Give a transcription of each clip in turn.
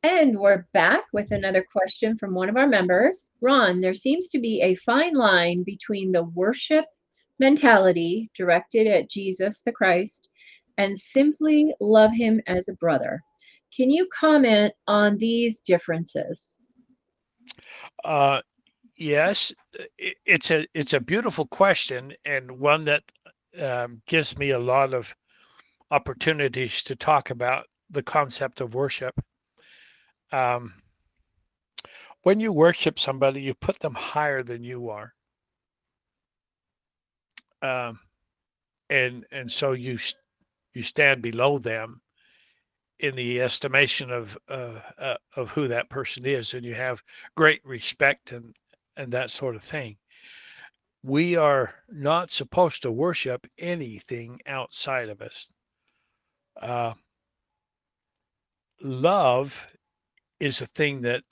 And we're back with another question from one of our members. Ron, there seems to be a fine line between the worship mentality directed at Jesus the Christ and simply love him as a brother. Can you comment on these differences? Uh, yes, it's a beautiful question and one that gives me a lot of opportunities to talk about the concept of worship. Um, when you worship somebody, you put them higher than you are, um, and so you stand below them in the estimation of who that person is, and you have great respect and that sort of thing. We are not supposed to worship anything outside of us. Uh, Love is a thing that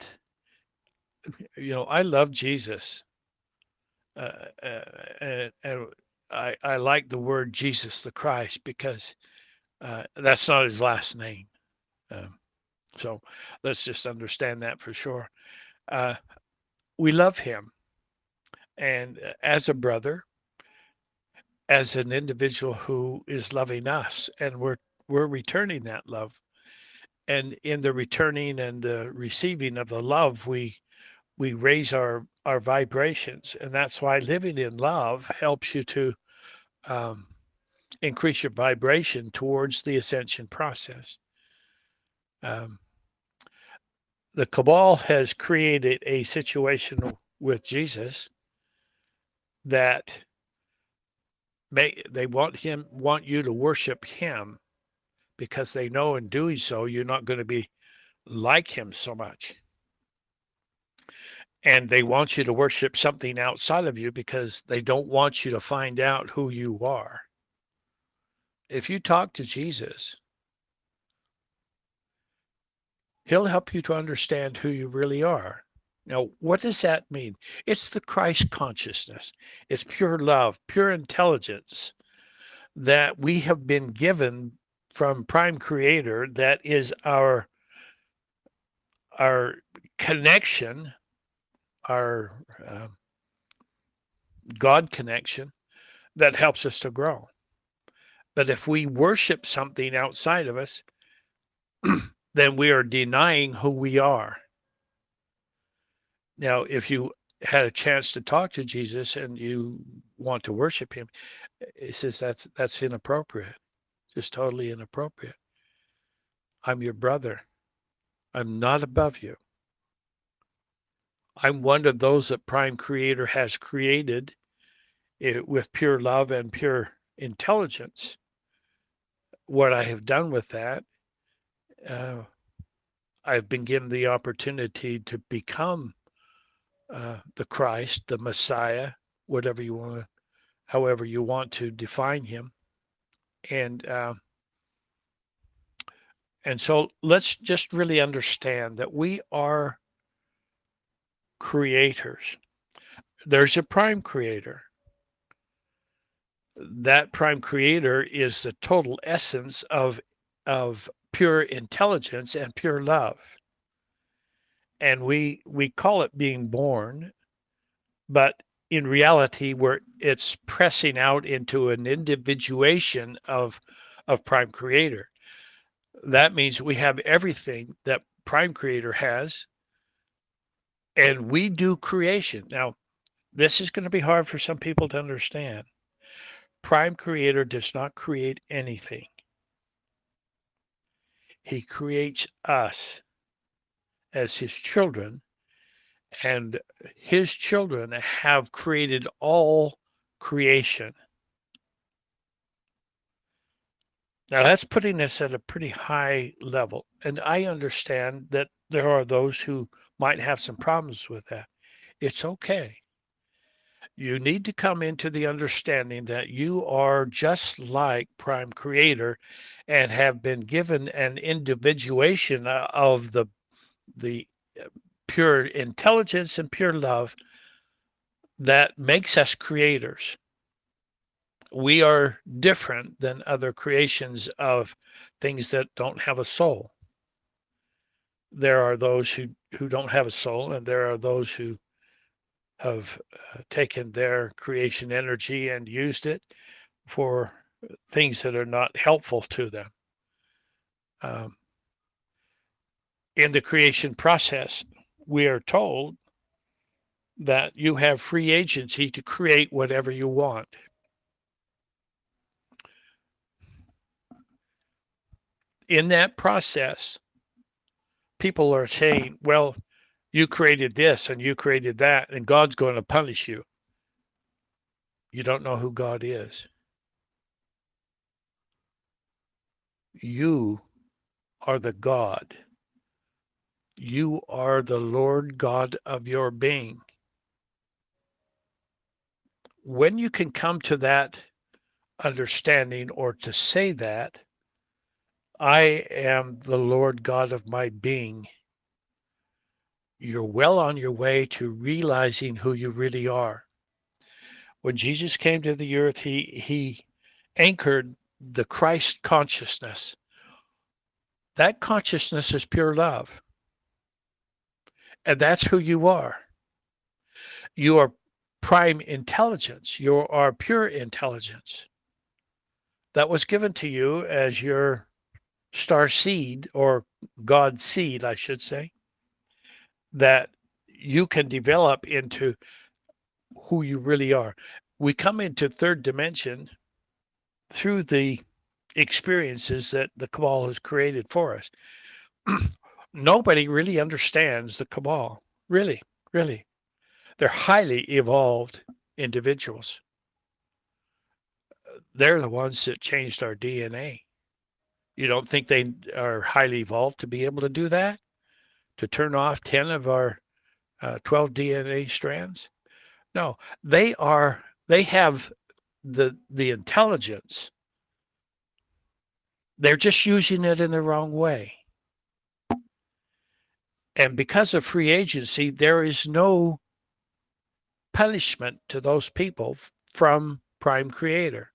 I love Jesus, and I like the word Jesus the Christ because that's not his last name. Um, so let's just understand that for sure. Uh, we love him, and as a brother, as an individual who is loving us, and we're returning that love. And in the returning and the receiving of the love, we raise our vibrations, and that's why living in love helps you to um, increase your vibration towards the ascension process. Um, the cabal has created a situation with Jesus that they want you to worship him because they know in doing so you're not going to be like him so much. And they want you to worship something outside of you because they don't want you to find out who you are. If you talk to Jesus, he'll help you to understand who you really are. Now, what does that mean? It's the Christ consciousness. It's pure love, pure intelligence that we have been given from Prime Creator that is our connection, our God connection that helps us to grow. But if we worship something outside of us, then we are denying who we are. Now, if you had a chance to talk to Jesus and you want to worship him, he says that's inappropriate. Just totally inappropriate. I'm your brother. I'm not above you. I'm one of those that Prime Creator has created with pure love and pure intelligence. What I have done with that, uh, I've been given the opportunity to become the Christ, the Messiah, whatever you want to, however you want to define him, and uh, and so let's just really understand that we are creators. There's a prime creator. That prime creator is the total essence of pure intelligence and pure love. And we call it being born, but in reality where it's pressing out into an individuation of prime creator. That means we have everything that prime creator has, and we do creation. Now, this is going to be hard for some people to understand. Prime creator does not create anything. He creates us as his children, and his children have created all creation. Now, that's putting us at a pretty high level. And I understand that there are those who might have some problems with that. It's okay. You need to come into the understanding that you are just like Prime Creator and have been given an individuation of the pure intelligence and pure love that makes us creators. We are different than other creations of things that don't have a soul. there are those who don't have a soul, and there are those who have taken their creation energy and used it for things that are not helpful to them. Um, in the creation process, we are told that you have free agency to create whatever you want. In that process, people are saying, well, you created this and you created that, and God's going to punish you. You don't know who God is. You are the God. You are the Lord God of your being. When you can come to that understanding, or to say that, I am the Lord God of my being, you're well on your way to realizing who you really are. When Jesus came to the earth, he anchored the Christ consciousness. That consciousness is pure love. And that's who you are. You are prime intelligence. You are pure intelligence. That was given to you as your star seed, or God seed, I should say, that you can develop into who you really are. We come into third dimension through the experiences that the Cabal has created for us. Nobody really understands the Cabal. Really, really. They're highly evolved individuals. They're the ones that changed our DNA. You don't think they are highly evolved to be able to do that? To turn off 10 of our 12 DNA strands? No, they have the intelligence. They're just using it in the wrong way. And because of free agency, there is no punishment to those people from Prime Creator.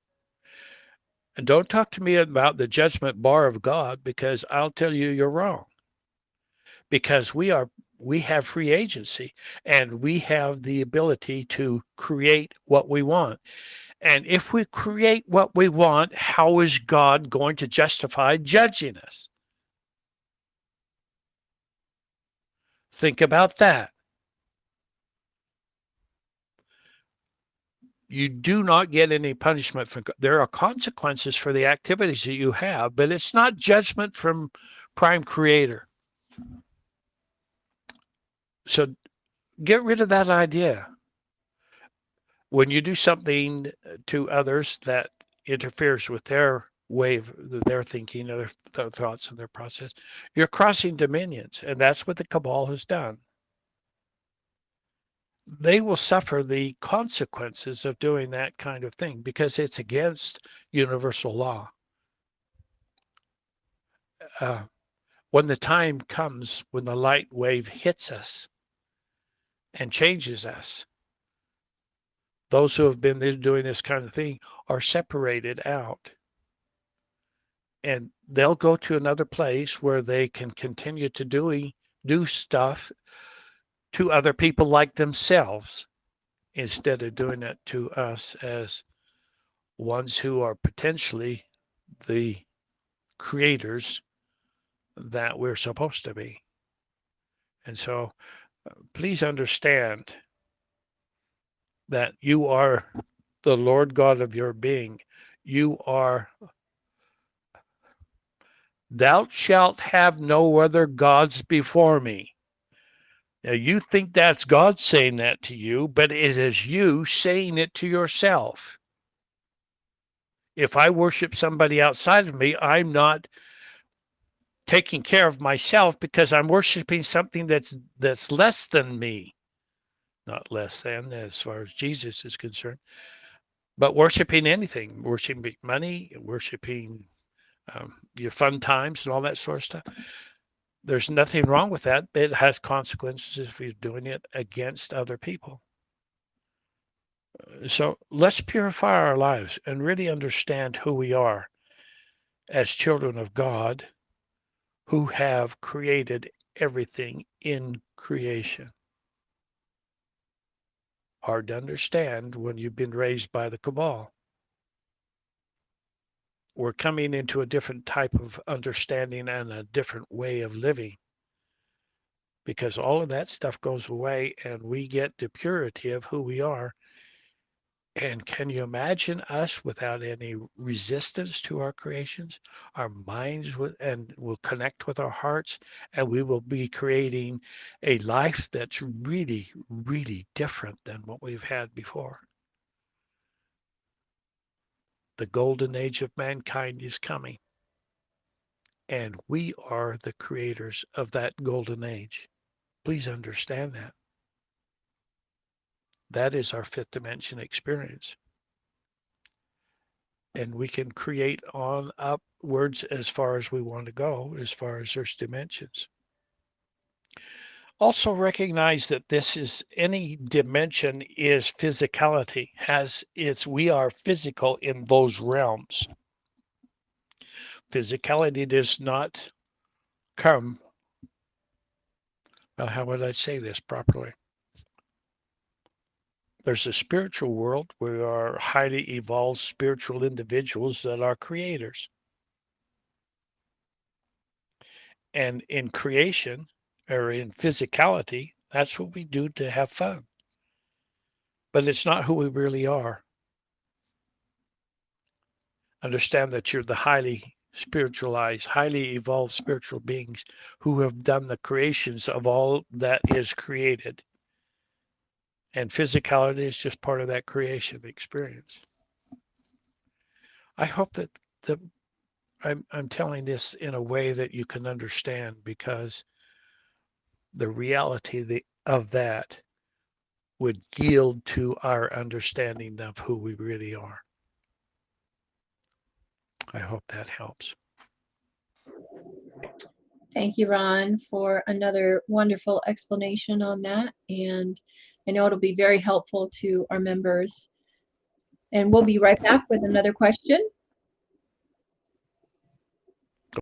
And don't talk to me about the judgment bar of God, because I'll tell you you're wrong. Because we have free agency, and we have the ability to create what we want. And if we create what we want, how is God going to justify judging us? Think about that. You do not get any punishment from God. There are consequences for the activities that you have, but it's not judgment from Prime Creator. So get rid of that idea. When you do something to others that interferes with their way of their thinking, their thoughts, and their process, you're crossing dominions, and that's what the Cabal has done. They will suffer the consequences of doing that kind of thing, because it's against universal law. When the time comes when the light wave hits us and changes us, those who have been doing this kind of thing are separated out. And they'll go to another place where they can continue to do stuff to other people like themselves, instead of doing it to us as ones who are potentially the creators that we're supposed to be. And so please understand that you are the Lord God of your being. You are, thou shalt have no other gods before me. Now, you think that's God saying that to you, but it is you saying it to yourself. If I worship somebody outside of me, I'm not taking care of myself, because I'm worshiping something that's less than me. Not less than, as far as Jesus is concerned, but worshiping anything, worshiping money, worshiping your fun times and all that sort of stuff. There's nothing wrong with that. It has consequences if you're doing it against other people. So let's purify our lives and really understand who we are as children of God, who have created everything in creation. Hard to understand when you've been raised by the cabal. We're coming into a different type of understanding and a different way of living, because all of that stuff goes away and we get the purity of who we are. And can you imagine us without any resistance to our creations? Our minds will connect with our hearts, and we will be creating a life that's really, really different than what we've had before. The golden age of mankind is coming, and we are the creators of that golden age. Please understand that. That is our fifth dimension experience. And we can create on upwards as far as we want to go, as far as there's dimensions. Also recognize that this is any dimension is physicality, we are physical in those realms. Physicality does not come, well, how would I say this properly? There's a spiritual world where we are highly evolved spiritual individuals that are creators. And in creation or in physicality, that's what we do to have fun. But it's not who we really are. Understand that you're the highly spiritualized, highly evolved spiritual beings who have done the creations of all that is created. And physicality is just part of that creation experience. I hope that I'm telling this in a way that you can understand, because the reality of that would yield to our understanding of who we really are. I hope that helps. Thank you, Ron, for another wonderful explanation on that. And I know it'll be very helpful to our members. And we'll be right back with another question